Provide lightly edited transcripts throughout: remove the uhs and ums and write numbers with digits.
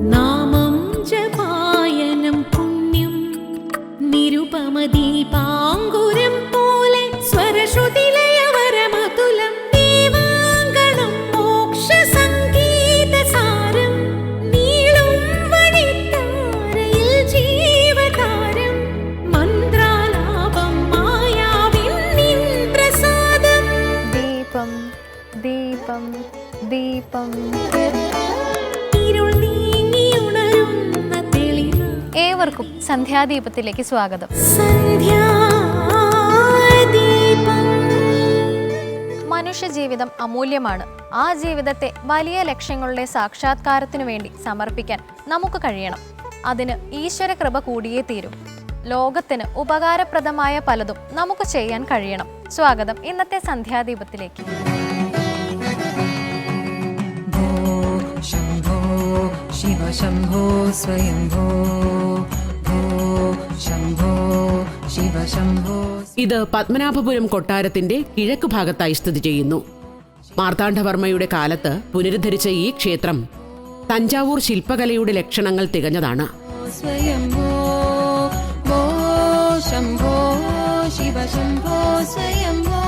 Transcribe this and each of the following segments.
നാമം ജപായനം പുണ്യം നിരുപമദീപാങ്കുരം പോലെ സ്വരശ്രുതിലയവരമതുലം ദീവാങ്കണം മോക്ഷസംഗീതസാരം നീളും വഴിത്താരയിൽ ജീവതാരം മന്ത്രാലാപം മായാവിൻ നിൻ പ്രസാദം. ദീപം ദീപം ദീപം. ഏവർക്കും സന്ധ്യാദീപത്തിലേക്ക് സ്വാഗതം. മനുഷ്യജീവിതം അമൂല്യമാണ്. ആ ജീവിതത്തെ വലിയ ലക്ഷ്യങ്ങളുടെ സാക്ഷാത്കാരത്തിനു വേണ്ടി സമർപ്പിക്കാൻ നമുക്ക് കഴിയണം. അതിന് ഈശ്വര കൃപ കൂടിയേ തീരും. ലോകത്തിന് ഉപകാരപ്രദമായ പലതും നമുക്ക് ചെയ്യാൻ കഴിയണം. സ്വാഗതം ഇന്നത്തെ സന്ധ്യാദീപത്തിലേക്ക്. ശിവ ശംഭോ സ്വയംഭോ ശംഭോ ശിവ ശംഭോ. ഇത് പത്മനാഭപുരം കൊട്ടാരത്തിന്റെ കിഴക്ക് ഭാഗത്തായി സ്ഥിതി ചെയ്യുന്നു. മാർത്താണ്ഡവർമ്മയുടെ കാലത്ത് പുനരുദ്ധരിച്ച ഈ ക്ഷേത്രം തഞ്ചാവൂർ ശില്പകലയുടെ ലക്ഷണങ്ങൾ തികഞ്ഞതാണ്. സ്വയംഭോ ശംഭോ ശിവ ശംഭോ സ്വയംഭോ.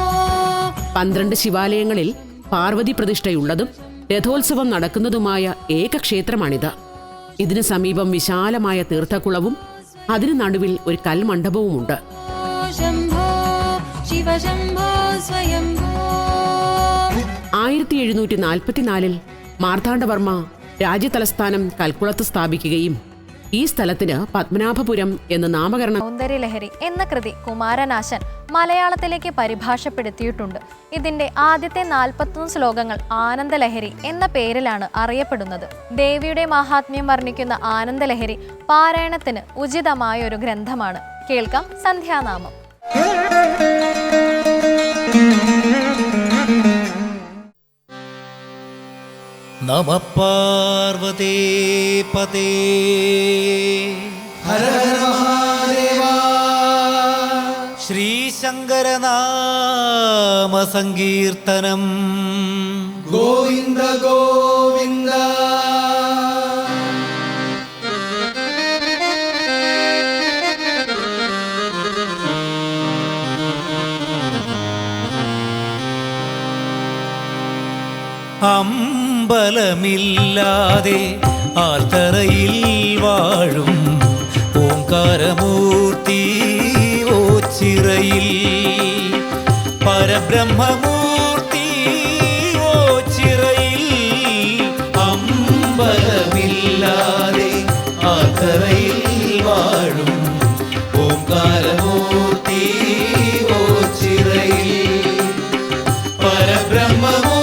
12 ശിവാലയങ്ങളിൽ പാർവതി പ്രതിഷ്ഠയുള്ളതും രഥോത്സവം നടക്കുന്നതുമായ ഏക ക്ഷേത്രമാണിത്. ഇതിനു സമീപം വിശാലമായ തീർത്ഥക്കുളവും അതിനു നടുവിൽ ഒരു കൽമണ്ഡപവുമുണ്ട്. 1744 മാർത്താണ്ഡവർമ്മ രാജ്യതലസ്ഥാനം കൽക്കുളത്ത് സ്ഥാപിക്കുകയും ഈ സ്ഥലത്തിന് പത്മനാഭപുരം എന്ന് നാമകരണം. സൗന്ദര്യലഹരി എന്ന കൃതി കുമാരനാശൻ മലയാളത്തിലേക്ക് പരിഭാഷപ്പെടുത്തിയിട്ടുണ്ട്. ഇതിന്റെ ആദ്യത്തെ 41 ശ്ലോകങ്ങൾ ആനന്ദലഹരി എന്ന പേരിലാണ് അറിയപ്പെടുന്നത്. ദേവിയുടെ മഹാത്മ്യം വർണ്ണിക്കുന്ന ആനന്ദലഹരി പാരായണത്തിന് ഉചിതമായ ഒരു ഗ്രന്ഥമാണ്. കേൾക്കാം സന്ധ്യാനാമം. നമഃ പാർവതീ പതേ ഹര ഹര മഹാദേവ. ശ്രീശങ്കരനാമ സങ്കീർത്തനം ഗോവിന്ദ ഗോവിന്ദ. അമ്പലമില്ലാതെ ആൽത്തറയിൽ വാഴും ഓംകാരമൂർത്തി ഓച്ചിറയിൽ പരബ്രഹ്മമൂർത്തി ഓച്ചിറയിൽ. അമ്പലമില്ലാതെ ആൽത്തറയിൽ വാഴും ഓംകാരമൂർത്തി ഓച്ചിറയിൽ പരബ്രഹ്മമൂർത്തി.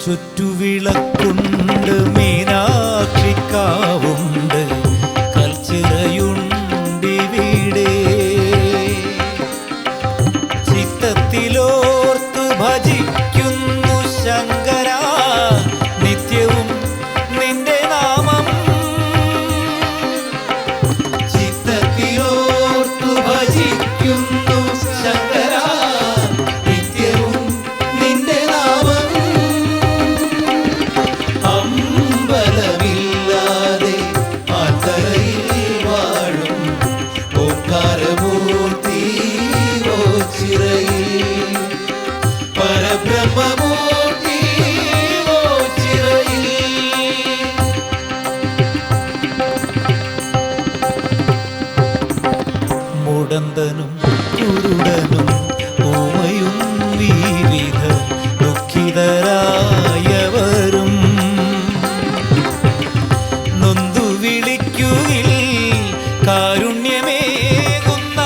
ചുറ്റുവിളക്കുണ്ട്, മീനാക്ഷിക്കാവുണ്ട്, കൽച്ചിറയുണ്ടിവിടെ. ചിത്തത്തിലോർത്തു ഭജിക്കുന്നു ശങ്കര, നിത്യവും നിന്റെ നാമം. ചിത്തത്തിലോർത്തു ഭജിക്കുന്നു ശങ്കര, നിത്യവും നിന്റെ നാമം. അമ്പലമില്ലാതെ ആൽത്തറയിൽ വാഴും ഓംകാരമൂർത്തി ഓച്ചിറയിൽ പരബ്രഹ്മമൂർത്തി ഓച്ചിറയിൽ. മുടന്തനും കുരുടനും ഊമയും വിവിധ ദുഃഖിതരായവരും നൊന്തു വിളിക്കുകിൽ കാരുണ്യമേകുന്ന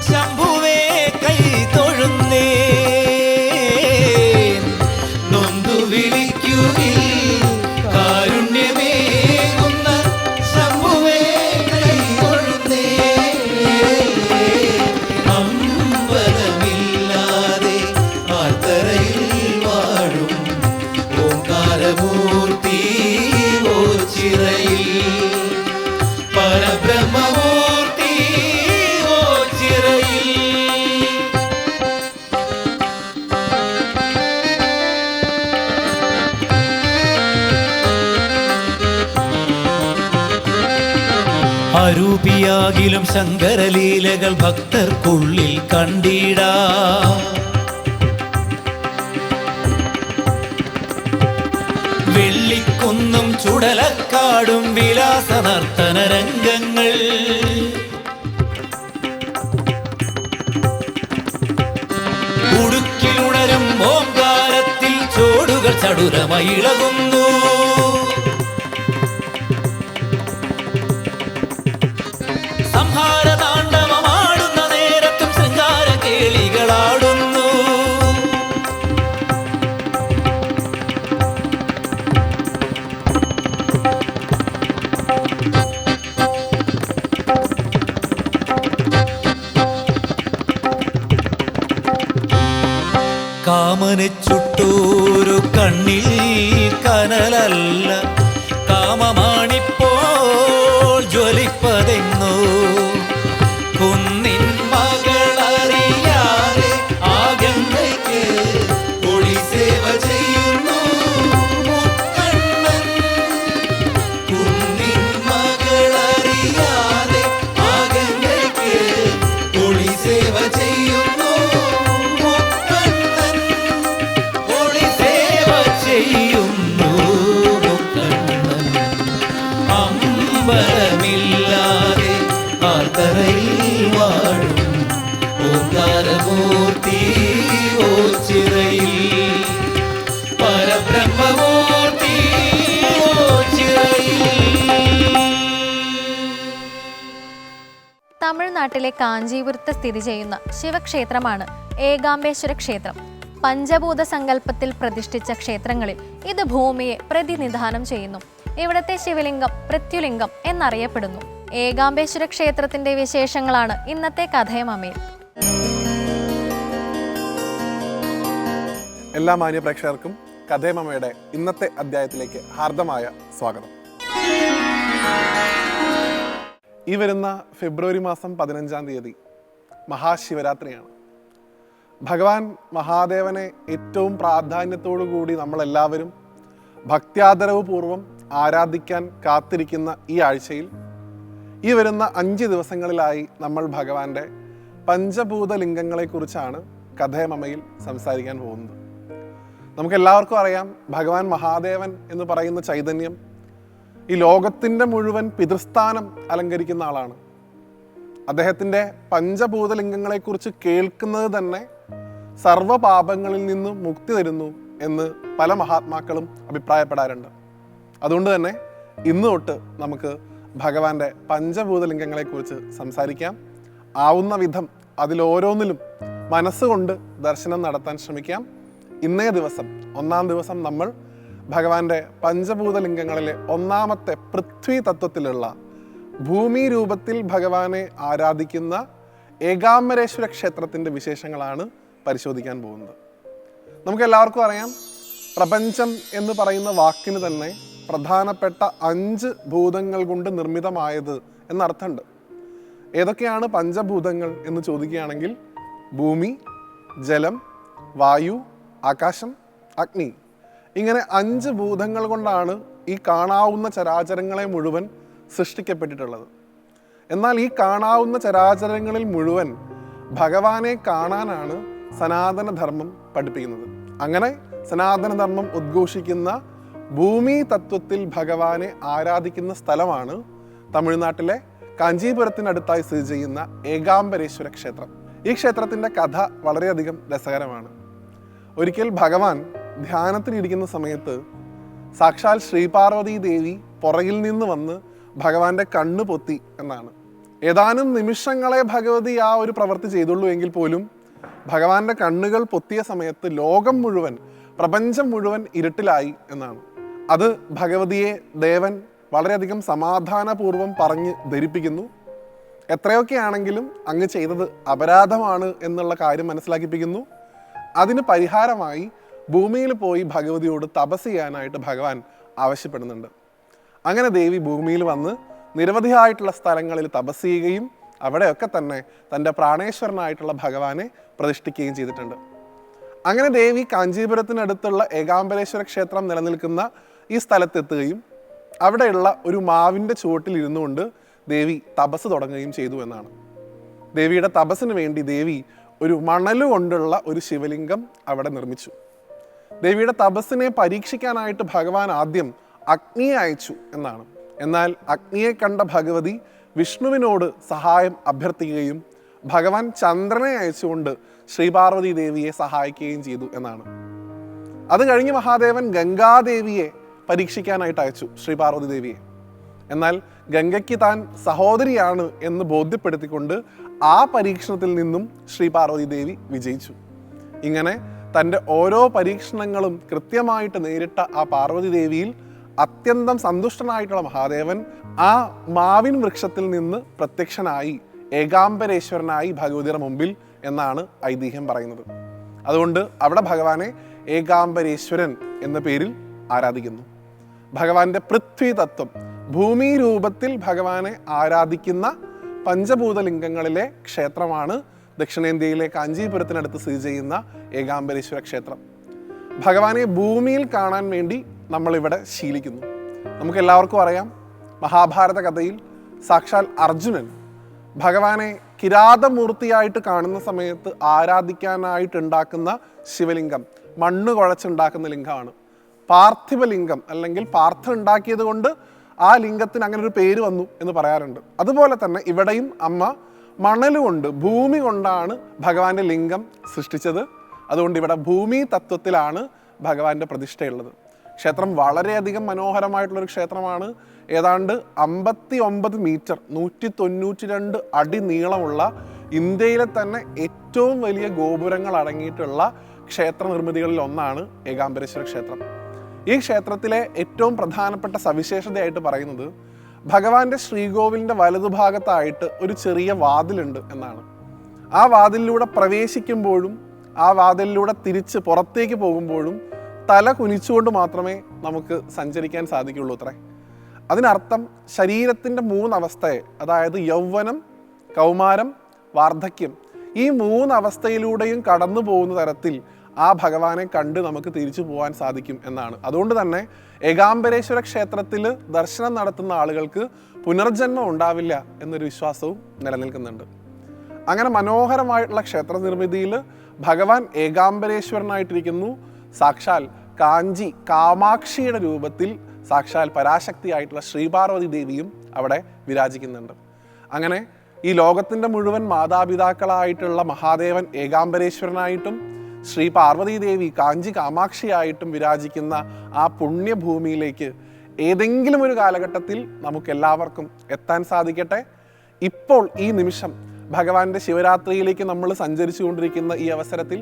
ശംഭുവേ കൈ തൊഴുന്നേ. നൊന്തു വിളിക്കുകിൽ കാരുണ്യമേകുന്ന ശംഭുവേ കൈ തൊഴുന്നേ. അമ്പലമില്ലാതെ ആൽത്തറയിൽ വാഴും ഓംകാരമൂർത്തി ഓച്ചിറയിൽ അരൂപിയാകിലും ശങ്കരലീലകൾ ഭക്തർക്കുള്ളിൽ കണ്ടിടാം. വെള്ളിക്കുന്നും ചുടലക്കാടും വിലാസ നർത്തന രംഗങ്ങൾ, ഉടുക്കിലുണരും ഓംകാരത്തിൽ ചോടുകൾ ചടുരമയിളകുന്നു. സംഹാരതാണ്ഡവമാടുന്ന നേരത്തും ശൃംഗാര കേളികളാടുന്നു. കാമനെ ചുട്ടൂരു കണ്ണിൽ കനലല്ല, കാമമാണിപ്പോൾ ജ്വലിപ്പതെങ്ങോ. കുന്നിൻ മകളറിയാതെ ആകന്നയ്ക്ക് ഒളി സേവ ചെയ്യുന്നു മുക്കണ്ണൻ. കുന്നിൻ മകളറിയാതെ ആകന്നയ്ക്ക് ഒളി സേവ ചെയ്യുന്നു മുക്കണ്ണൻ. ഒളി സേവ ചെയ്യുന്നു മുക്കണ്ണൻ. അമ്പലമില്ലാതെ ആർത്തറയിൽ വാഴും ഓംകാരമൂർത്തി ഓച്ചിറയിൽ, പരബ്രഹ്മമൂർത്തി ഓച്ചിറയിൽ. തമിഴ്നാട്ടിലെ കാഞ്ചീപുരത്ത് സ്ഥിതി ചെയ്യുന്ന ശിവക്ഷേത്രമാണ് ഏകാംബേശ്വര ക്ഷേത്രം. പഞ്ചഭൂത സങ്കല്പത്തിൽ പ്രതിഷ്ഠിച്ച ക്ഷേത്രങ്ങളിൽ ഇത് ഭൂമിയെ പ്രതിനിധാനം ചെയ്യുന്നു. ഇവിടത്തെ ശിവലിംഗം പൃഥ്വിലിംഗം എന്നറിയപ്പെടുന്നു. ഏകാംബേശ്വര ക്ഷേത്രത്തിന്റെ വിശേഷങ്ങളാണ് ഇന്നത്തെ കഥയമമയിൽ. എല്ലാ മാന്യ പ്രേക്ഷകർക്കും കഥയമമ്മയുടെ ഇന്നത്തെ അധ്യായത്തിലേക്ക് ഹാർദമായ സ്വാഗതം. ഈ വരുന്ന ഫെബ്രുവരി മാസം 15-ാം തീയതി മഹാശിവരാത്രിയാണ്. ഭഗവാൻ മഹാദേവനെ ഏറ്റവും പ്രാധാന്യത്തോടു കൂടി നമ്മളെല്ലാവരും ഭക്ത്യാദരവ് പൂർവ്വം ആരാധിക്കാൻ കാത്തിരിക്കുന്ന ഈ ആഴ്ചയിൽ ഈ വരുന്ന 5 ദിവസങ്ങളിലായി നമ്മൾ ഭഗവാന്റെ പഞ്ചഭൂത ലിംഗങ്ങളെക്കുറിച്ചാണ് കഥയമമ്മയിൽ സംസാരിക്കാൻ പോകുന്നത്. നമുക്കെല്ലാവർക്കും അറിയാം, ഭഗവാൻ മഹാദേവൻ എന്ന് പറയുന്ന ചൈതന്യം ഈ ലോകത്തിൻ്റെ മുഴുവൻ പിതൃസ്ഥാനം അലങ്കരിക്കുന്ന ആളാണ്. അദ്ദേഹത്തിൻ്റെ പഞ്ചഭൂതലിംഗങ്ങളെക്കുറിച്ച് കേൾക്കുന്നത് തന്നെ സർവ്വപാപങ്ങളിൽ നിന്നും മുക്തി തരുന്നു എന്ന് പല മഹാത്മാക്കളും അഭിപ്രായപ്പെടാറുണ്ട്. അതുകൊണ്ട് തന്നെ ഇന്ന് തൊട്ട് നമുക്ക് ഭഗവാന്റെ പഞ്ചഭൂതലിംഗങ്ങളെക്കുറിച്ച് സംസാരിക്കാം. ആവുന്ന വിധം അതിലോരോന്നിലും മനസ്സുകൊണ്ട് ദർശനം നടത്താൻ ശ്രമിക്കാം. ഇന്നേ ദിവസം 1-ാം ദിവസം നമ്മൾ ഭഗവാന്റെ പഞ്ചഭൂതലിംഗങ്ങളിലെ ഒന്നാമത്തെ പൃഥ്വി തത്വത്തിലുള്ള ഭൂമി രൂപത്തിൽ ഭഗവാനെ ആരാധിക്കുന്ന ഏകാംബരേശ്വര ക്ഷേത്രത്തിൻ്റെ വിശേഷങ്ങളാണ് പരിശോധിക്കാൻ പോകുന്നത്. നമുക്കെല്ലാവർക്കും അറിയാം, പ്രപഞ്ചം എന്ന് പറയുന്ന വാക്കിന് തന്നെ പ്രധാനപ്പെട്ട 5 ഭൂതങ്ങൾ കൊണ്ട് നിർമ്മിതമായത് എന്നർത്ഥമുണ്ട്. ഏതൊക്കെയാണ് പഞ്ചഭൂതങ്ങൾ എന്ന് ചോദിക്കുകയാണെങ്കിൽ ഭൂമി, ജലം, വായു, ആകാശം, അഗ്നി, ഇങ്ങനെ 5 ഭൂതങ്ങൾ കൊണ്ടാണ് ഈ കാണാവുന്ന ചരാചരങ്ങളെ മുഴുവൻ സൃഷ്ടിക്കപ്പെട്ടിട്ടുള്ളത്. എന്നാൽ ഈ കാണാവുന്ന ചരാചരങ്ങളിൽ മുഴുവൻ ഭഗവാനെ കാണാനാണ് സനാതനധർമ്മം പഠിപ്പിക്കുന്നത്. അങ്ങനെ സനാതനധർമ്മം ഉദ്ഘോഷിക്കുന്ന ഭൂമി തത്വത്തിൽ ഭഗവാനെ ആരാധിക്കുന്ന സ്ഥലമാണ് തമിഴ്നാട്ടിലെ കാഞ്ചീപുരത്തിനടുത്തായി സ്ഥിതി ചെയ്യുന്ന ഏകാംബരേശ്വര ക്ഷേത്രം. ഈ ക്ഷേത്രത്തിൻ്റെ കഥ വളരെയധികം രസകരമാണ്. ഒരിക്കൽ ഭഗവാൻ ധ്യാനത്തിലിരിക്കുന്ന സമയത്ത് സാക്ഷാൽ ശ്രീപാർവതി ദേവി പുറകിൽ നിന്ന് വന്ന് ഭഗവാന്റെ കണ്ണ് പൊത്തി എന്നാണ്. ഏതാനും നിമിഷങ്ങളെ ഭഗവതി ആ ഒരു പ്രവൃത്തി ചെയ്തുള്ളൂ എങ്കിൽ പോലും ഭഗവാന്റെ കണ്ണുകൾ പൊത്തിയ സമയത്ത് ലോകം മുഴുവൻ, പ്രപഞ്ചം മുഴുവൻ ഇരുട്ടിലായി എന്നാണ്. അത് ഭഗവതിയെ ദേവൻ വളരെയധികം സമാധാനപൂർവ്വം പറഞ്ഞ് ധരിപ്പിക്കുന്നു. എത്രയൊക്കെയാണെങ്കിലും അങ്ങ് ചെയ്തത് അപരാധമാണ് എന്നുള്ള കാര്യം മനസ്സിലാക്കിപ്പിക്കുന്നു. അതിന് പരിഹാരമായി ഭൂമിയിൽ പോയി ഭഗവതിയോട് തപസ് ചെയ്യാനായിട്ട് ഭഗവാൻ ആവശ്യപ്പെടുന്നുണ്ട്. അങ്ങനെ ദേവി ഭൂമിയിൽ വന്ന് നിരവധിയായിട്ടുള്ള സ്ഥലങ്ങളിൽ തപസ് ചെയ്യുകയും അവിടെയൊക്കെ തന്നെ തൻ്റെ പ്രാണേശ്വരനായിട്ടുള്ള ഭഗവാനെ പ്രതിഷ്ഠിക്കുകയും ചെയ്തിട്ടുണ്ട്. അങ്ങനെ ദേവി കാഞ്ചീപുരത്തിനടുത്തുള്ള ഏകാംബരേശ്വര ക്ഷേത്രം നിലനിൽക്കുന്ന ഈ സ്ഥലത്തെത്തുകയും അവിടെയുള്ള ഒരു മാവിൻ്റെ ചുവട്ടിൽ ഇരുന്നു കൊണ്ട് ദേവി തപസ് തുടങ്ങുകയും ചെയ്തു എന്നാണ്. ദേവിയുടെ തപസ്സിന് വേണ്ടി ദേവി ഒരു മണലുകൊണ്ടുള്ള ഒരു ശിവലിംഗം അവിടെ നിർമ്മിച്ചു. ദേവിയുടെ തപസ്സിനെ പരീക്ഷിക്കാനായിട്ട് ഭഗവാൻ ആദ്യം അഗ്നിയെ അയച്ചു എന്നാണ്. എന്നാൽ അഗ്നിയെ കണ്ട ഭഗവതി വിഷ്ണുവിനോട് സഹായം അഭ്യർത്ഥിക്കുകയും ഭഗവാൻ ചന്ദ്രനെ അയച്ചുകൊണ്ട് ശ്രീപാർവതി ദേവിയെ സഹായിക്കുകയും ചെയ്തു എന്നാണ്. അത് കഴിഞ്ഞ് മഹാദേവൻ ഗംഗാദേവിയെ പരീക്ഷിക്കാനായിട്ട് അയച്ചു, ശ്രീപാർവതി ദേവിയെ. എന്നാൽ ഗംഗയ്ക്ക് താൻ സഹോദരിയാണ് എന്ന് ബോധ്യപ്പെടുത്തിക്കൊണ്ട് ആ പരീക്ഷണത്തിൽ നിന്നും ശ്രീപാർവതി ദേവി വിജയിച്ചു. ഇങ്ങനെ തൻ്റെ ഓരോ പരീക്ഷണങ്ങളും കൃത്യമായിട്ട് നേരിട്ട ആ പാർവതി ദേവിയിൽ അത്യന്തം സന്തുഷ്ടനായിട്ടുള്ള മഹാദേവൻ ആ മാവിൻ വൃക്ഷത്തിൽ നിന്ന് പ്രത്യക്ഷനായി ഏകാംബരേശ്വരനായി ഭഗവതിയുടെ മുമ്പിൽ എന്നാണ് ഐതിഹ്യം പറയുന്നത്. അതുകൊണ്ട് അവിടെ ഭഗവാനെ ഏകാംബരേശ്വരൻ എന്ന പേരിൽ ആരാധിക്കുന്നു. ഭഗവാന്റെ പൃഥ്വി തത്വം, ഭൂമി രൂപത്തിൽ ഭഗവാനെ ആരാധിക്കുന്ന പഞ്ചഭൂതലിംഗങ്ങളിലെ ക്ഷേത്രമാണ് ദക്ഷിണേന്ത്യയിലെ കാഞ്ചീപുരത്തിനടുത്ത് സ്ഥിതി ചെയ്യുന്ന ഏകാംബരേശ്വര ക്ഷേത്രം. ഭഗവാനെ ഭൂമിയിൽ കാണാൻ വേണ്ടി നമ്മളിവിടെ ശീലിക്കുന്നു. നമുക്കെല്ലാവർക്കും അറിയാം, മഹാഭാരത കഥയിൽ സാക്ഷാൽ അർജുനൻ ഭഗവാനെ കിരാതമൂർത്തിയായിട്ട് കാണുന്ന സമയത്ത് ആരാധിക്കാനായിട്ടുണ്ടാക്കുന്ന ശിവലിംഗം മണ്ണ് കുഴച്ചുണ്ടാക്കുന്ന ലിംഗമാണ്. പാർത്ഥിവലിംഗം അല്ലെങ്കിൽ പാർത്ഥൻ ഉണ്ടാക്കിയത് കൊണ്ട് ആ ലിംഗത്തിന് അങ്ങനെ ഒരു പേര് വന്നു എന്ന് പറയാറുണ്ട്. അതുപോലെ തന്നെ ഇവിടെയും അമ്മ മണലുകൊണ്ട്, ഭൂമി കൊണ്ടാണ് ഭഗവാന്റെ ലിംഗം സൃഷ്ടിച്ചത്. അതുകൊണ്ട് ഇവിടെ ഭൂമി തത്വത്തിലാണ് ഭഗവാന്റെ പ്രതിഷ്ഠയുള്ളത്. ക്ഷേത്രം വളരെയധികം മനോഹരമായിട്ടുള്ളൊരു ക്ഷേത്രമാണ്. ഏതാണ്ട് 59 മീറ്റർ 192 അടി നീളമുള്ള ഇന്ത്യയിലെ തന്നെ ഏറ്റവും വലിയ ഗോപുരങ്ങൾ അടങ്ങിയിട്ടുള്ള ക്ഷേത്ര നിർമ്മിതികളിൽ ഒന്നാണ് ഏകാംബരേശ്വര ക്ഷേത്രം. ഈ ക്ഷേത്രത്തിലെ ഏറ്റവും പ്രധാനപ്പെട്ട സവിശേഷതയായിട്ട് പറയുന്നത് ഭഗവാന്റെ ശ്രീകോവിലിൻ്റെ വലതുഭാഗത്തായിട്ട് ഒരു ചെറിയ വാതിലുണ്ട് എന്നാണ്. ആ വാതിലിലൂടെ പ്രവേശിക്കുമ്പോഴും ആ വാതിലിലൂടെ തിരിച്ച് പുറത്തേക്ക് പോകുമ്പോഴും തല കുനിച്ചുകൊണ്ട് മാത്രമേ നമുക്ക് സഞ്ചരിക്കാൻ സാധിക്കുള്ളൂ അത്രേ. അതിനർത്ഥം ശരീരത്തിൻ്റെ 3 അവസ്ഥയെ, അതായത് യൗവനം, കൗമാരം, വാർദ്ധക്യം, ഈ 3 അവസ്ഥയിലൂടെയും കടന്നു പോകുന്ന തരത്തിൽ ആ ഭഗവാനെ കണ്ട് നമുക്ക് തിരിച്ചു പോകാൻ സാധിക്കും എന്നാണ്. അതുകൊണ്ട് തന്നെ ഏകാംബരേശ്വര ക്ഷേത്രത്തിൽ ദർശനം നടത്തുന്ന ആളുകൾക്ക് പുനർജന്മം ഉണ്ടാവില്ല എന്നൊരു വിശ്വാസവും നിലനിൽക്കുന്നുണ്ട്. അങ്ങനെ മനോഹരമായിട്ടുള്ള ക്ഷേത്ര നിർമ്മിതിയിൽ ഭഗവാൻ ഏകാംബരേശ്വരനായിട്ടിരിക്കുന്നു. സാക്ഷാൽ കാഞ്ചി കാമാക്ഷിയുടെ രൂപത്തിൽ സാക്ഷാൽ പരാശക്തിയായിട്ടുള്ള ശ്രീപാർവതി ദേവിയും അവിടെ വിരാജിക്കുന്നുണ്ട്. അങ്ങനെ ഈ ലോകത്തിൻ്റെ മുഴുവൻ മാതാപിതാക്കളായിട്ടുള്ള മഹാദേവൻ ഏകാംബരേശ്വരനായിട്ടും ശ്രീ പാർവതി ദേവി കാഞ്ചി കാമാക്ഷിയായിട്ടും വിരാജിക്കുന്ന ആ പുണ്യഭൂമിയിലേക്ക് ഏതെങ്കിലും ഒരു കാലഘട്ടത്തിൽ നമുക്കെല്ലാവർക്കും എത്താൻ സാധിക്കട്ടെ. ഇപ്പോൾ ഈ നിമിഷം ഭഗവാന്റെ ശിവരാത്രിയിലേക്ക് നമ്മൾ സഞ്ചരിച്ചു കൊണ്ടിരിക്കുന്ന ഈ അവസരത്തിൽ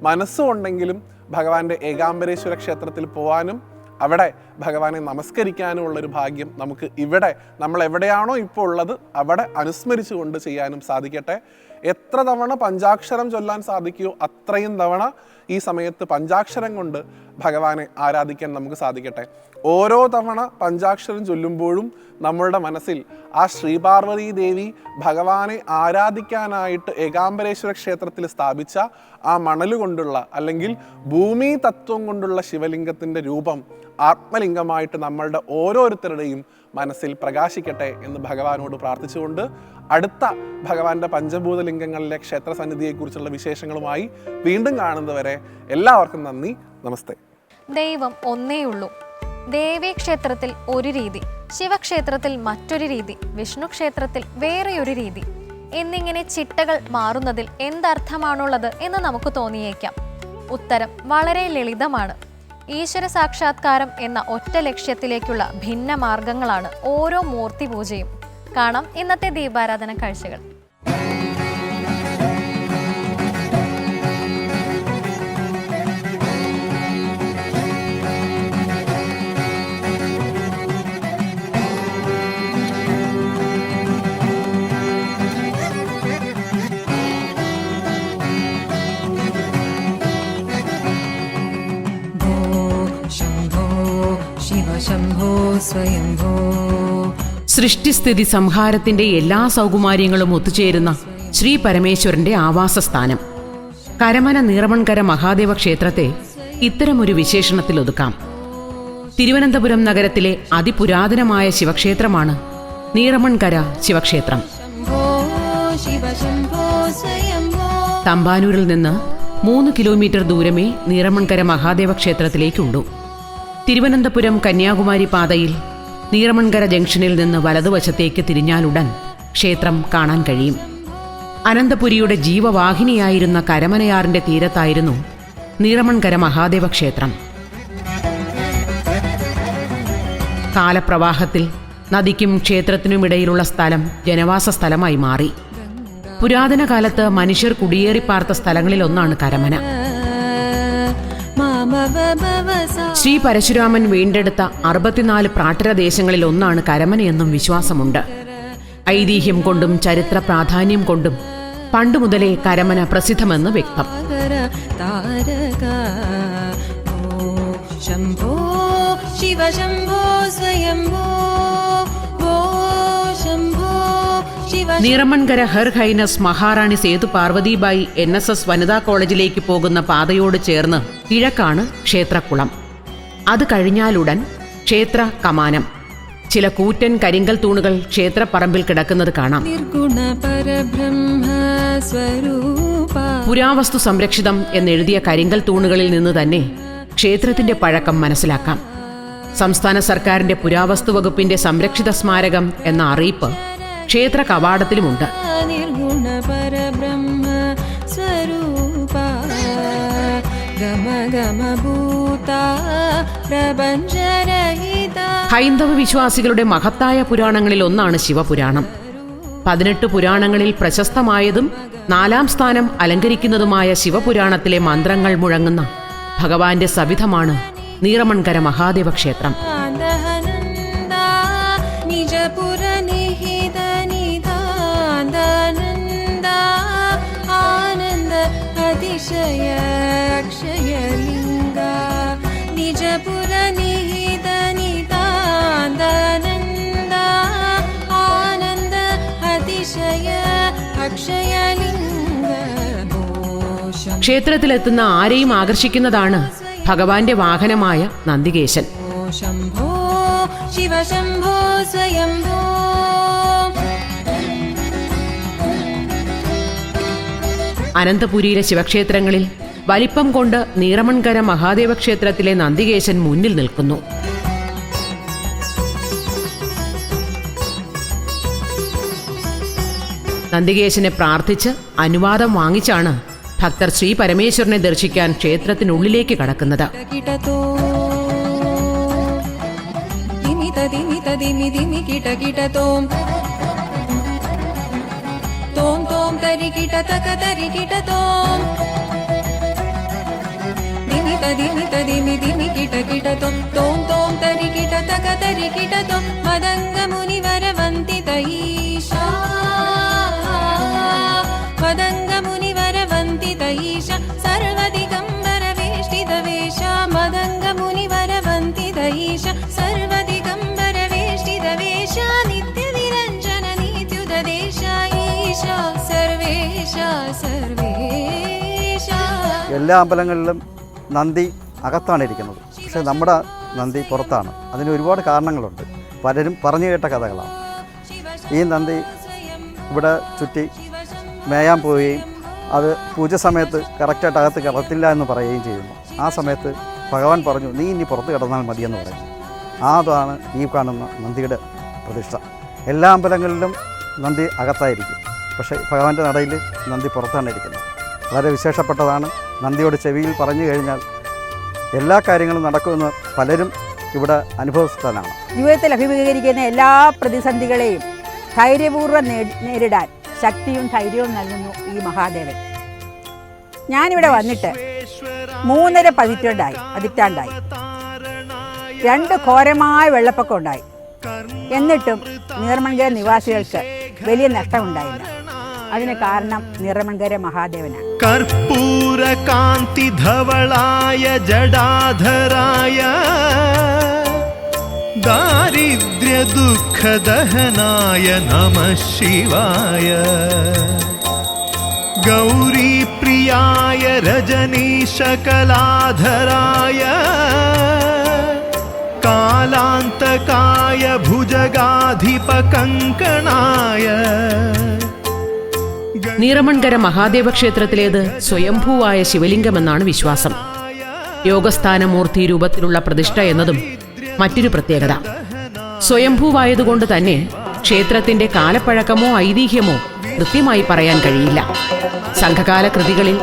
മനസ്സുകൊണ്ടെങ്കിലും ഭഗവാന്റെ ഏകാംബരേശ്വര ക്ഷേത്രത്തിൽ പോകാനും അവിടെ ഭഗവാനെ നമസ്കരിക്കാനുമുള്ളൊരു ഭാഗ്യം നമുക്ക് ഇവിടെ നമ്മൾ എവിടെയാണോ ഇപ്പോൾ ഉള്ളത് അവിടെ അനുസ്മരിച്ചുകൊണ്ട് ചെയ്യാനും സാധിക്കട്ടെ. എത്ര തവണ പഞ്ചാക്ഷരം ചൊല്ലാൻ സാധിക്കുമോ അത്രയും തവണ ഈ സമയത്ത് പഞ്ചാക്ഷരം കൊണ്ട് ഭഗവാനെ ആരാധിക്കാൻ നമുക്ക് സാധിക്കട്ടെ. ഓരോ തവണ പഞ്ചാക്ഷരം ചൊല്ലുമ്പോഴും നമ്മളുടെ മനസ്സിൽ ആ ശ്രീപാർവതി ദേവി ഭഗവാനെ ആരാധിക്കാനായിട്ട് ഏകാംബരേശ്വര ക്ഷേത്രത്തിൽ സ്ഥാപിച്ച ആ മണലുകൊണ്ടുള്ള അല്ലെങ്കിൽ ഭൂമി തത്വം കൊണ്ടുള്ള ശിവലിംഗത്തിൻ്റെ രൂപം ആത്മലിംഗമായിട്ട് നമ്മളുടെ ഓരോരുത്തരുടെയും മനസ്സിൽ പ്രകാശിക്കട്ടെ എന്ന് ഭഗവാനോട് പ്രാർത്ഥിച്ചുകൊണ്ട് അടുത്ത ഭഗവാന്റെ പഞ്ചഭൂതലിംഗങ്ങളിലെ ക്ഷേത്ര സന്നിധിയെക്കുറിച്ചുള്ള വിശേഷങ്ങളുമായി വീണ്ടും കാണുന്നവരെ എല്ലാവർക്കും നന്ദി, നമസ്തേ. ദൈവം ഒന്നേയുള്ളൂ. ദേവീക്ഷേത്രത്തിൽ ഒരു രീതി, ശിവക്ഷേത്രത്തിൽ മറ്റൊരു രീതി, വിഷ്ണു ക്ഷേത്രത്തിൽ വേറെയൊരു രീതി എന്നിങ്ങനെ ചിട്ടകൾ മാറുന്നതിൽ എന്തർത്ഥമാണുള്ളത് എന്ന് നമുക്ക് തോന്നിയേക്കാം. ഉത്തരം വളരെ ലളിതമാണ്. ഈശ്വര സാക്ഷാത്കാരം എന്ന ഒറ്റ ലക്ഷ്യത്തിലേക്കുള്ള ഭിന്ന മാർഗങ്ങളാണ് ഓരോ മൂർത്തി പൂജയും. കാണാം ഇന്നത്തെ ദീപാരാധന കാഴ്ചകൾ. ശംഭോ സ്വയംഭോ. സൃഷ്ടിസ്ഥിതി സംഹാരത്തിന്റെ എല്ലാ സൗകുമാര്യങ്ങളും ഒത്തുചേരുന്ന ശ്രീ പരമേശ്വരന്റെ ആവാസസ്ഥാനം കരമന നീറമൺകര മഹാദേവ ക്ഷേത്രത്തെ ഇത്തരമൊരു വിശേഷണത്തിൽ ഒതുക്കാം. തിരുവനന്തപുരം നഗരത്തിലെ അതിപുരാതനമായ ശിവക്ഷേത്രമാണ് നീറമൺകര ശിവക്ഷേത്രം. തമ്പാനൂരിൽ നിന്ന് 3 കിലോമീറ്റർ ദൂരമേ നീറമൺകര മഹാദേവ ക്ഷേത്രത്തിലേക്കുള്ളൂ. തിരുവനന്തപുരം കന്യാകുമാരി പാതയിൽ നീറമൺകര ജംഗ്ഷനിൽ നിന്ന് വലതുവശത്തേക്ക് തിരിഞ്ഞാലുടൻ ക്ഷേത്രം കാണാൻ കഴിയും. അനന്തപുരിയുടെ ജീവവാഹിനിയായിരുന്ന കരമനയാറിന്റെ തീരത്തായിരുന്നു നീറമൺകര മഹാദേവ ക്ഷേത്രം. കാലപ്രവാഹത്തിൽ നദിക്കും ക്ഷേത്രത്തിനുമിടയിലുള്ള സ്ഥലം ജനവാസ സ്ഥലമായി മാറി. പുരാതന കാലത്ത് മനുഷ്യർ കുടിയേറിപ്പാർത്ത സ്ഥലങ്ങളിലൊന്നാണ് കരമന. ശ്രീ പരശുരാമൻ വീണ്ടെടുത്ത 64 പ്രാട്ടരദേശങ്ങളിൽ ഒന്നാണ് കരമനയെന്നും വിശ്വാസമുണ്ട്. ഐതിഹ്യം കൊണ്ടും ചരിത്ര പ്രാധാന്യം കൊണ്ടും പണ്ടുമുതലേ കരമന പ്രസിദ്ധമെന്ന് വ്യക്തം. ശംഭോ ശിവ ശംഭോ സ്വയംഭോ ശംഭോ ശിവ. നീറമൺകര ഹെർ ഹൈനസ് മഹാറാണി സേതു പാർവതിബായി NSS വനിതാ കോളേജിലേക്ക് പോകുന്ന പാതയോട് ചേർന്ന് കിഴക്കാണ് ക്ഷേത്രക്കുളം. അത് കഴിഞ്ഞാലുടൻ ക്ഷേത്ര കമാനം. ചില കൂറ്റൻ കരിങ്കൽ തൂണുകൾ ക്ഷേത്രപ്പറമ്പിൽ കിടക്കുന്നത് കാണാം. പുരാവസ്തു സംരക്ഷിതം എന്നെഴുതിയ കരിങ്കൽ തൂണുകളിൽ നിന്ന് തന്നെ ക്ഷേത്രത്തിന്റെ പഴക്കം മനസ്സിലാക്കാം. സംസ്ഥാന സർക്കാരിന്റെ പുരാവസ്തു വകുപ്പിന്റെ സംരക്ഷിത സ്മാരകം എന്ന അറിയിപ്പ് ക്ഷേത്ര കവാടത്തിലുമുണ്ട്. ഹൈന്ദവ വിശ്വാസികളുടെ മഹത്തായ പുരാണങ്ങളിൽ ഒന്നാണ് ശിവപുരാണം. 18 പുരാണങ്ങളിൽ പ്രശസ്തമായതും 4ാം സ്ഥാനം അലങ്കരിക്കുന്നതുമായ ശിവപുരാണത്തിലെ മന്ത്രങ്ങൾ മുഴങ്ങുന്ന ഭഗവാന്റെ സവിധമാണ് നീറമൺകര മഹാദേവ ക്ഷേത്രം. ക്ഷേത്രത്തിലെത്തുന്ന ആരെയും ആകർഷിക്കുന്നതാണ് ഭഗവാന്റെ വാഹനമായ നന്ദികേശൻ. ശംഭോ ശിവ ശംഭോ സ്വയംഭോ. അനന്തപുരിയിലെ ശിവക്ഷേത്രങ്ങളിൽ വലിപ്പം കൊണ്ട് നീറമൺകര മഹാദേവ ക്ഷേത്രത്തിലെ നന്ദികേശൻ മുന്നിൽ നിൽക്കുന്നു. നന്ദികേശനെ പ്രാർത്ഥിച്ച് അനുവാദം വാങ്ങിച്ചാണ് ഭക്തർ ശ്രീ പരമേശ്വരനെ ദർശിക്കാൻ ക്ഷേത്രത്തിനുള്ളിലേക്ക് കടക്കുന്നത്. എല്ലാ അമ്പലങ്ങളിലും നന്ദി അകത്താണ് ഇരിക്കുന്നത്. പക്ഷേ നമ്മുടെ നന്ദി പുറത്താണ്. അതിന് ഒരുപാട് കാരണങ്ങളുണ്ട്. പലരും പറഞ്ഞു കേട്ട കഥകളാണ്. ഈ നന്ദി ഇവിടെ ചുറ്റി മേയാൻ പോവുകയും അത് പൂജ സമയത്ത് കറക്റ്റായിട്ട് അകത്ത് കിടത്തില്ല എന്ന് പറയുകയും ചെയ്യുന്നു. ആ സമയത്ത് ഭഗവാൻ പറഞ്ഞു, നീ ഇനി പുറത്ത് കിടന്നാൽ മതിയെന്ന് പറഞ്ഞു. അതാണ് ഈ കാണുന്ന നന്ദിയുടെ പ്രതിഷ്ഠ. എല്ലാ അമ്പലങ്ങളിലും നന്ദി അകത്തായിരിക്കും. പക്ഷേ ഭഗവാന്റെ നടയിൽ നന്ദി പുറത്താണ് ഇരിക്കുന്നത്. വളരെ വിശേഷപ്പെട്ടതാണ്. നന്ദിയോട് ചെവിയിൽ പറഞ്ഞു കഴിഞ്ഞാൽ എല്ലാ കാര്യങ്ങളും നടക്കുമെന്ന് പലരും ഇവിടെ അനുഭവസ്ഥനാണ്. ജീവിതത്തിൽ അഭിമുഖീകരിക്കുന്ന എല്ലാ പ്രതിസന്ധികളെയും ധൈര്യപൂർവ്വം നേരിടാൻ ശക്തിയും ധൈര്യവും നൽകുന്നു ഈ മഹാദേവൻ. ഞാനിവിടെ വന്നിട്ട് 3.5 പതിറ്റാണ്ടായി. 2 ഘോരമായ വെള്ളപ്പൊക്കം ഉണ്ടായി. എന്നിട്ടും നീറമൺകര നിവാസികൾക്ക് വലിയ നഷ്ടമുണ്ടായില്ല. അതിന് കാരണം നീറമൺകര മഹാദേവനാണ്. കർപ്പൂര കാന്തി ധവളായ ജടാധരായ ദാരിദ്ര്യ ദുഃഖ ദഹനായ നമഃ ശിവായ ഗൗരീ പ്രിയായ രജനീശ കലാധരായ कालान्तकाय भुजगाधिपकङ्कणाय നീറമൺകര മഹാദേവ ക്ഷേത്രത്തിലേത് സ്വയംഭൂവായ ശിവലിംഗമെന്നാണ് വിശ്വാസം. യോഗസ്ഥാനമൂർത്തി രൂപത്തിലുള്ള പ്രതിഷ്ഠ എന്നതും മറ്റൊരു പ്രത്യേകത. സ്വയംഭൂവായതുകൊണ്ട് തന്നെ ക്ഷേത്രത്തിന്റെ കാലപ്പഴക്കമോ ഐതിഹ്യമോ കൃത്യമായി പറയാൻ കഴിയില്ല. സംഘകാല കൃതികളിൽ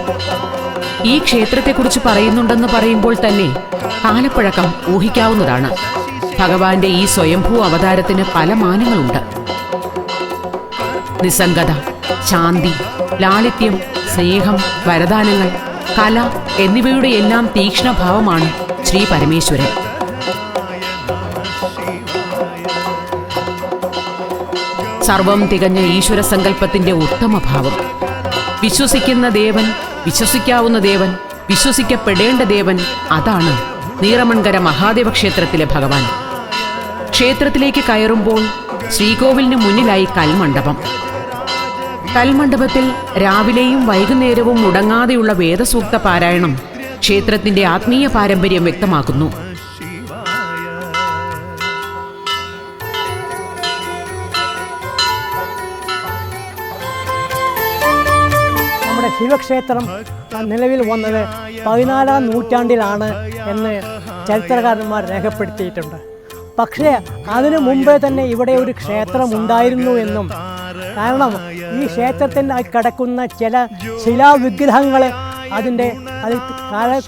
ഈ ക്ഷേത്രത്തെക്കുറിച്ച് പറയുന്നുണ്ടെന്ന് പറയുമ്പോൾ തന്നെ കാലപ്പഴക്കം ഊഹിക്കാവുന്നതാണ്. ഭഗവാന്റെ ഈ സ്വയംഭൂ അവതാരത്തിന് പല മാനങ്ങളുണ്ട്. നിസ്സംഗത, ശാന്തി, ലാളിത്യം, സ്നേഹം, വരദാനങ്ങൾ, കല എന്നിവയുടെ എല്ലാം തീക്ഷ്ണഭാവമാണ് ശ്രീ പരമേശ്വരൻ. സർവം തികഞ്ഞ ഈശ്വര സങ്കല്പത്തിന്റെ ഉത്തമഭാവം. വിശ്വസിക്കുന്ന ദേവൻ, വിശ്വസിക്കാവുന്ന ദേവൻ, വിശ്വസിക്കപ്പെടേണ്ട ദേവൻ, അതാണ് നീറമൺകര മഹാദേവ ക്ഷേത്രത്തിലെ ഭഗവാൻ. ക്ഷേത്രത്തിലേക്ക് കയറുമ്പോൾ ശ്രീകോവിലിന് മുന്നിലായി കൽമണ്ഡപം. കൽമണ്ഡപത്തിൽ രാവിലെയും വൈകുന്നേരവും മുടങ്ങാതെയുള്ള വേദസൂക്ത പാരായണം ക്ഷേത്രത്തിന്റെ ആത്മീയ പാരമ്പര്യം വ്യക്തമാക്കുന്നു. നമ്മുടെ ശിവക്ഷേത്രം നിലവിൽ വന്നത് 14-ാം നൂറ്റാണ്ടിലാണ് എന്ന് ചരിത്രകാരന്മാർ രേഖപ്പെടുത്തിയിട്ടുണ്ട്. പക്ഷേ അതിനു മുമ്പേ തന്നെ ഇവിടെ ഒരു ക്ഷേത്രം ഉണ്ടായിരുന്നു എന്നും, കാരണം ഈ ക്ഷേത്രത്തിൽ കിടക്കുന്ന ചില ശിലാവിഗ്രഹങ്ങൾ അത്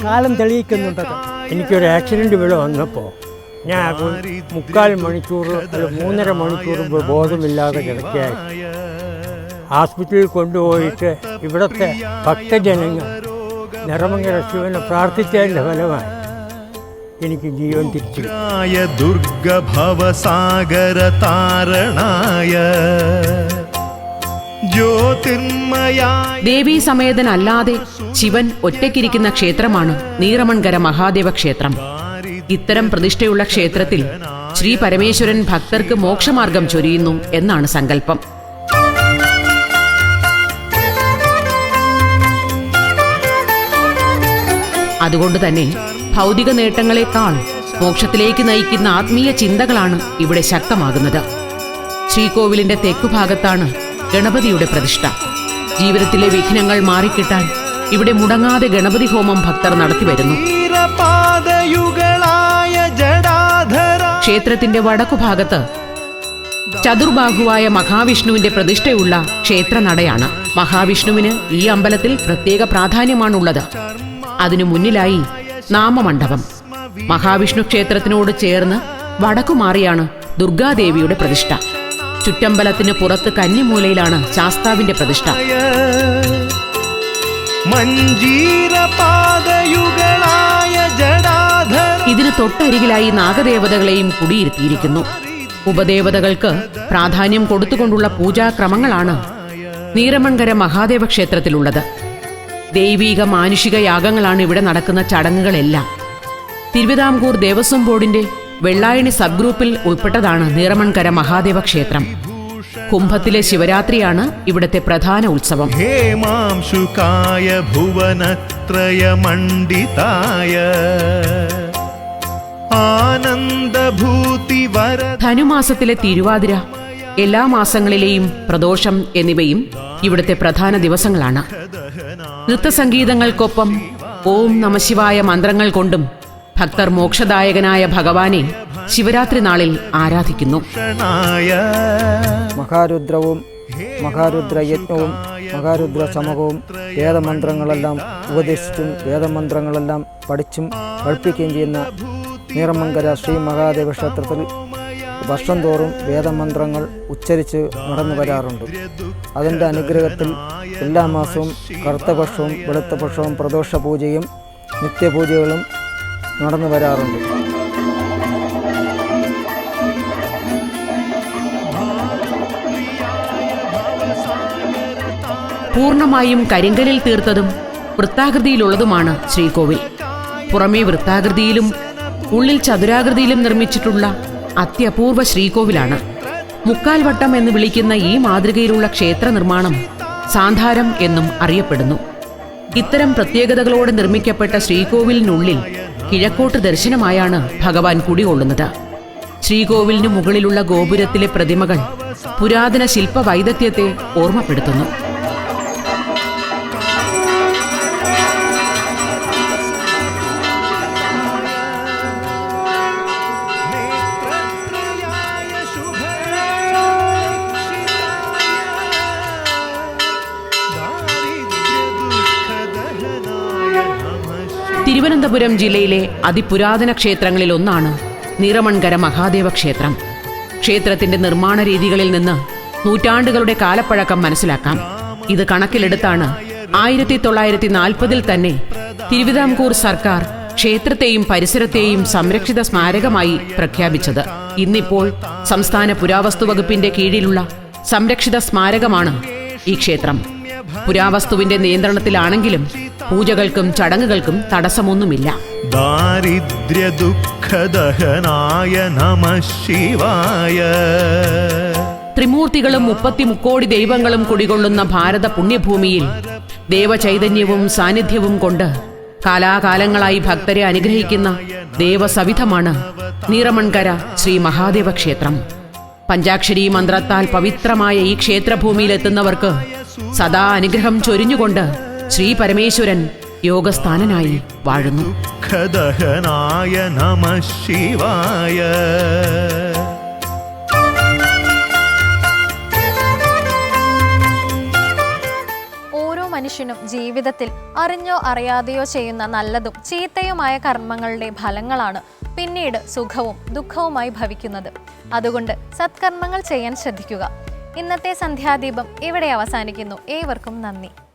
കാലം തെളിയിക്കുന്നുണ്ട്. എനിക്കൊരു ആക്സിഡൻറ്റ് ഇവിടെ വന്നപ്പോൾ ഞാൻ 3/4 മണിക്കൂർ അല്ല 3.5 മണിക്കൂർ ബോധമില്ലാതെ കിടക്കുകയായി. ഹോസ്പിറ്റലിൽ കൊണ്ടുപോയിട്ട് ഇവിടുത്തെ ഭക്തജനങ്ങൾ നിറമങ്ങര ശിവനെ പ്രാർത്ഥിച്ചതിൻ്റെ ഫലമായി എനിക്ക് ജീവൻ തിരിച്ചു. ദുർഗഭവസാഗര താരണായ ജ്യോതിർമയായ ദേവീ സമേതനല്ലാതെ ശിവൻ ഒറ്റയ്ക്കിരിക്കുന്ന ക്ഷേത്രമാണ് നീറമൺകര മഹാദേവ ക്ഷേത്രം. ഇത്തരം പ്രതിഷ്ഠയുള്ള ക്ഷേത്രത്തിൽ ശ്രീ പരമേശ്വരൻ ഭക്തർക്ക് മോക്ഷമാർഗം ചൊരിയുന്നു എന്നാണ് സങ്കല്പം. അതുകൊണ്ട് തന്നെ ഭൗതിക നേട്ടങ്ങളെക്കാൾ മോക്ഷത്തിലേക്ക് നയിക്കുന്ന ആത്മീയ ചിന്തകളാണ് ഇവിടെ ശക്തമാകുന്നത്. ശ്രീകോവിലിന്റെ തെക്കുഭാഗത്താണ് ഗണപതിയുടെ പ്രതിഷ്ഠ. ജീവിതത്തിലെ വിഘ്നങ്ങൾ മാറിക്കിട്ടാൻ ഇവിടെ മുടങ്ങാതെ ഗണപതി ഹോമം ഭക്തർ നടത്തിവരുന്നു. ക്ഷേത്രത്തിന്റെ വടക്കുഭാഗത്ത് ചതുർബാഹുവായ മഹാവിഷ്ണുവിന്റെ പ്രതിഷ്ഠയുള്ള ക്ഷേത്രനടയാണ്. മഹാവിഷ്ണുവിന് ഈ അമ്പലത്തിൽ പ്രത്യേക പ്രാധാന്യമാണുള്ളത്. അതിനു മുന്നിലായി നാമമണ്ഡപം. മഹാവിഷ്ണു ക്ഷേത്രത്തിനോട് ചേർന്ന് വടക്കുമാറിയാണ് ദുർഗാദേവിയുടെ പ്രതിഷ്ഠ. ചുറ്റമ്പലത്തിന് പുറത്ത് കന്നിമൂലയിലാണ് ശാസ്താവിന്റെ പ്രതിഷ്ഠ. ഇതിന് തൊട്ടരികിലായി നാഗദേവതകളെയും കുടിയിരുത്തിയിരിക്കുന്നു. ഉപദേവതകൾക്ക് പ്രാധാന്യം കൊടുത്തുകൊണ്ടുള്ള പൂജാക്രമങ്ങളാണ് നീറമൺകര മഹാദേവ ക്ഷേത്രത്തിലുള്ളത്. ദൈവീക മാനുഷിക യാഗങ്ങളാണ് ഇവിടെ നടക്കുന്ന ചടങ്ങുകളെല്ലാം. തിരുവിതാംകൂർ ദേവസ്വം ബോർഡിന്റെ വെള്ളായണി സബ് ഗ്രൂപ്പിൽ ഉൾപ്പെട്ടതാണ് നീറമൺകര മഹാദേവ ക്ഷേത്രം. കുംഭത്തിലെ ശിവരാത്രിയാണ് ഇവിടത്തെ പ്രധാന ഉത്സവം. ഹേമാംശുകായ ഭുവനത്രയമണ്ഡിതായ ആനന്ദഭൂതി വര ധനുമാസത്തിലെ തിരുവാതിര, എല്ലാ മാസങ്ങളിലെയും പ്രദോഷം എന്നിവയും ഇവിടുത്തെ പ്രധാന ദിവസങ്ങളാണ്. നൃത്തസംഗീതങ്ങൾക്കൊപ്പം ഓം നമശിവായ മന്ത്രങ്ങൾ കൊണ്ടും ഭക്തർ മോക്ഷദായകനായ ഭഗവാനെ ശിവരാത്രി നാളിൽ ആരാധിക്കുന്നു. മഹാരുദ്രവും മഹാരുദ്രയജ്ഞവും മഹാരുദ്ര സമകവും വേദമന്ത്രങ്ങളെല്ലാം ഉപദേശിച്ചും വേദമന്ത്രങ്ങളെല്ലാം പഠിച്ചും പഠിപ്പിക്കുകയും ചെയ്യുന്ന നീറമൺകര ശ്രീ മഹാദേവ ക്ഷേത്രത്തിൽ വർഷം തോറും വേദമന്ത്രങ്ങൾ ഉച്ചരിച്ച് നടന്നു വരാറുണ്ട്. അതിൻ്റെ അനുഗ്രഹത്തിൽ എല്ലാ മാസവും കറുത്തപക്ഷവും വെളുത്തപക്ഷവും പ്രദോഷ പൂജയും നിത്യപൂജകളും നടന്നു വരാറുണ്ട്. പൂർണ്ണമായും കരിങ്കലിൽ തീർത്തതും വൃത്താകൃതിയിലുള്ളതുമാണ് ശ്രീകോവിൽ. പുറമേ വൃത്താകൃതിയിലും ഉള്ളിൽ ചതുരാകൃതിയിലും നിർമ്മിച്ചിട്ടുള്ള അത്യപൂർവ ശ്രീകോവിലാണ്. മുക്കാൽവട്ടം എന്ന് വിളിക്കുന്ന ഈ മാതൃകയിലുള്ള ക്ഷേത്ര നിർമ്മാണം സാന്ധാരം എന്നും അറിയപ്പെടുന്നു. ഇത്തരം പ്രത്യേകതകളോടെ നിർമ്മിക്കപ്പെട്ട ശ്രീകോവിലിനുള്ളിൽ കിഴക്കോട്ട് ദർശനമായാണ് ഭഗവാൻ കുടികൊള്ളുന്നത്. ശ്രീകോവിലിനു മുകളിലുള്ള ഗോപുരത്തിലെ പ്രതിമകൾ പുരാതന ശില്പവൈദഗ്ധ്യത്തെ ഓർമ്മപ്പെടുത്തുന്നു. തിരുവനന്തപുരം ജില്ലയിലെ അതിപുരാതന ക്ഷേത്രങ്ങളിൽ ഒന്നാണ് നീറമൺകര മഹാദേവ ക്ഷേത്രം. ക്ഷേത്രത്തിന്റെ നിർമ്മാണ രീതികളിൽ നിന്ന് നൂറ്റാണ്ടുകളുടെ കാലപ്പഴക്കം മനസ്സിലാക്കാം. ഇത് കണക്കിലെടുത്താണ് 1940 തന്നെ തിരുവിതാംകൂർ സർക്കാർ ക്ഷേത്രത്തെയും പരിസരത്തെയും സംരക്ഷിത സ്മാരകമായി പ്രഖ്യാപിച്ചത്. ഇന്നിപ്പോൾ സംസ്ഥാന പുരാവസ്തു വകുപ്പിന്റെ കീഴിലുള്ള സംരക്ഷിത സ്മാരകമാണ് ഈ ക്ഷേത്രം. പുരാവസ്തുവിന്റെ നിയന്ത്രണത്തിലാണെങ്കിലും പൂജകൾക്കും ചടങ്ങുകൾക്കും തടസ്സമൊന്നുമില്ല. ദാരിദ്ര്യ ദുഃഖദഹനായ നമഃ ശിവായ. ത്രിമൂർത്തികളും 33 ദൈവങ്ങളും കുടികൊള്ളുന്ന ഭാരത പുണ്യഭൂമിയിൽ ദേവചൈതന്യവും സാന്നിധ്യവും കൊണ്ട് കാലാകാലങ്ങളായി ഭക്തരെ അനുഗ്രഹിക്കുന്ന ദേവസവിധമാണ് നീറമൺകര ശ്രീ മഹാദേവ ക്ഷേത്രം. പഞ്ചാക്ഷരി മന്ത്രത്താൽ പവിത്രമായ ഈ ക്ഷേത്രഭൂമിയിലെത്തുന്നവർക്ക് സദാ അനുഗ്രഹം ചൊരിഞ്ഞുകൊണ്ട് ശ്രീ പരമേശ്വരൻ യോഗസ്ഥാനനായി വാഴുന്നു. ദഹനായ നമഃ ശിവായ. ഓരോ മനുഷ്യനും ജീവിതത്തിൽ അറിഞ്ഞോ അറിയാതെയോ ചെയ്യുന്ന നല്ലതും ചീത്തയുമായ കർമ്മങ്ങളുടെ ഫലങ്ങളാണ് പിന്നീട് സുഖവും ദുഃഖവുമായി ഭവിക്കുന്നത്. അതുകൊണ്ട് സത്കർമ്മങ്ങൾ ചെയ്യാൻ ശ്രദ്ധിക്കുക. ഇന്നത്തെ സന്ധ്യാദീപം ഇവിടെ അവസാനിക്കുന്നു. ഏവർക്കും നന്ദി.